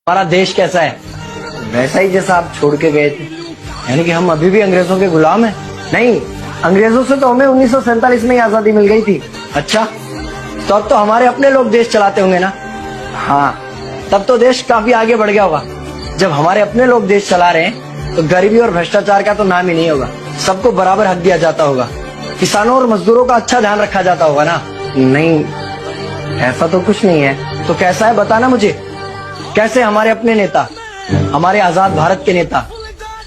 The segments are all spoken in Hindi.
हमारा देश कैसा है? वैसा ही जैसा आप छोड़ के गए थे। यानी कि हम अभी भी अंग्रेजों के गुलाम हैं? नहीं, अंग्रेजों से तो हमें 1947 में ही आजादी मिल गई थी। अच्छा, तो अब तो हमारे अपने लोग देश चलाते होंगे ना? हाँ, तब तो देश काफी आगे बढ़ गया होगा। जब हमारे अपने लोग देश चला रहे हैं तो गरीबी और भ्रष्टाचार का तो नाम ही नहीं होगा। सबको बराबर हक दिया जाता होगा, किसानों और मजदूरों का अच्छा ध्यान रखा जाता होगा ना? नहीं, ऐसा तो कुछ नहीं है। तो कैसा है बताना मुझे। कैसे हमारे अपने नेता, हमारे आजाद भारत के नेता,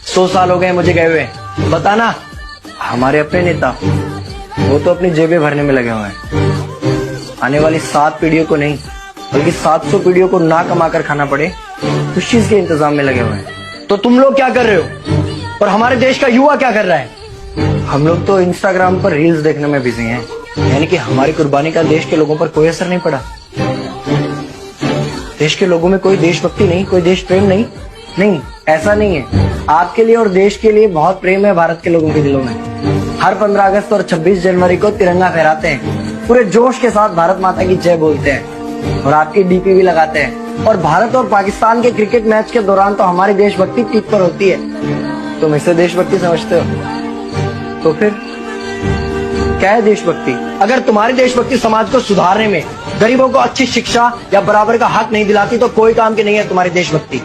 100 साल हो गए मुझे गए हुए, बताना। हमारे अपने नेता वो तो अपनी जेबें भरने में लगे हुए हैं। आने वाली 7 पीढ़ियों को नहीं बल्कि 700 पीढ़ियों को ना कमा कर खाना पड़े उस चीज के इंतजाम में लगे हुए हैं। तो तुम लोग क्या कर रहे हो और हमारे देश का युवा क्या कर रहा है? हम लोग तो इंस्टाग्राम पर रील्स देखने में बिजी हैं। यानी कि हमारी कुर्बानी का देश के लोगों पर कोई असर नहीं पड़ा। देश के लोगों में कोई देशभक्ति नहीं, कोई देश प्रेम नहीं। नहीं, ऐसा नहीं है। आपके लिए और देश के लिए बहुत प्रेम है भारत के लोगों के दिलों में। हर 15 अगस्त और 26 जनवरी को तिरंगा फहराते हैं, पूरे जोश के साथ भारत माता की जय बोलते हैं और आपकी डीपी भी लगाते हैं। और भारत और पाकिस्तान के क्रिकेट मैच के दौरान तो हमारी देशभक्ति पीक पर होती है। तुम इसे देशभक्ति समझते हो? तो फिर क्या है देशभक्ति? अगर तुम्हारी देशभक्ति समाज को सुधारने में, गरीबों को अच्छी शिक्षा या बराबर का हक नहीं दिलाती तो कोई काम की नहीं है तुम्हारी देशभक्ति।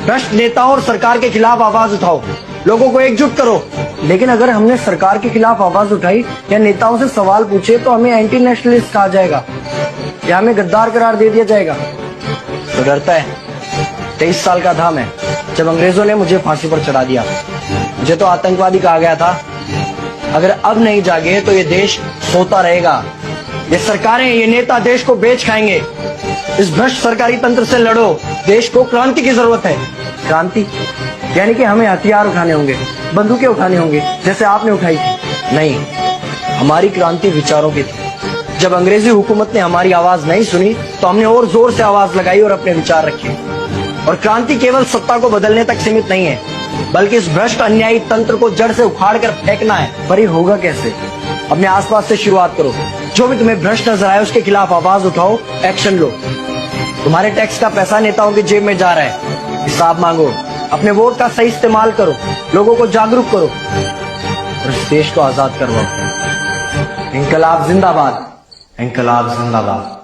भ्रष्ट नेताओं और सरकार के खिलाफ आवाज उठाओ, लोगों को एकजुट करो। लेकिन अगर हमने सरकार के खिलाफ आवाज उठाई या नेताओं से सवाल पूछे तो हमें एंटी नेशनलिस्ट कहा जाएगा या हमें गद्दार करार दे दिया जाएगा। तो डरता है। 23 साल का था मैं जब अंग्रेजों ने मुझे फांसी पर चढ़ा दिया। मुझे तो आतंकवादी कहा गया था। अगर अब नहीं जागे तो ये देश सोता रहेगा। ये सरकारें, ये नेता देश को बेच खाएंगे। इस भ्रष्ट सरकारी तंत्र से लड़ो। देश को क्रांति की जरूरत है। क्रांति यानी कि हमें हथियार उठाने होंगे, बंदूकें उठानी होंगी जैसे आपने उठाई थी। नहीं, हमारी क्रांति विचारों की थी। जब अंग्रेजी हुकूमत ने हमारी आवाज नहीं सुनी तो हमने और जोर से आवाज लगाई और अपने विचार रखे। और क्रांति केवल सत्ता को बदलने तक सीमित नहीं है, बल्कि इस भ्रष्ट अन्यायी तंत्र को जड़ से उखाड़ कर फेंकना है। पर ये होगा कैसे? अपने आसपास से शुरुआत करो। जो भी तुम्हें भ्रष्ट नजर आए उसके खिलाफ आवाज उठाओ, एक्शन लो। तुम्हारे टैक्स का पैसा नेताओं की जेब में जा रहा है, हिसाब मांगो। अपने वोट का सही इस्तेमाल करो, लोगों को जागरूक करो और इस देश को आजाद करवाओ। इंकलाब जिंदाबाद, इंकलाब जिंदाबाद।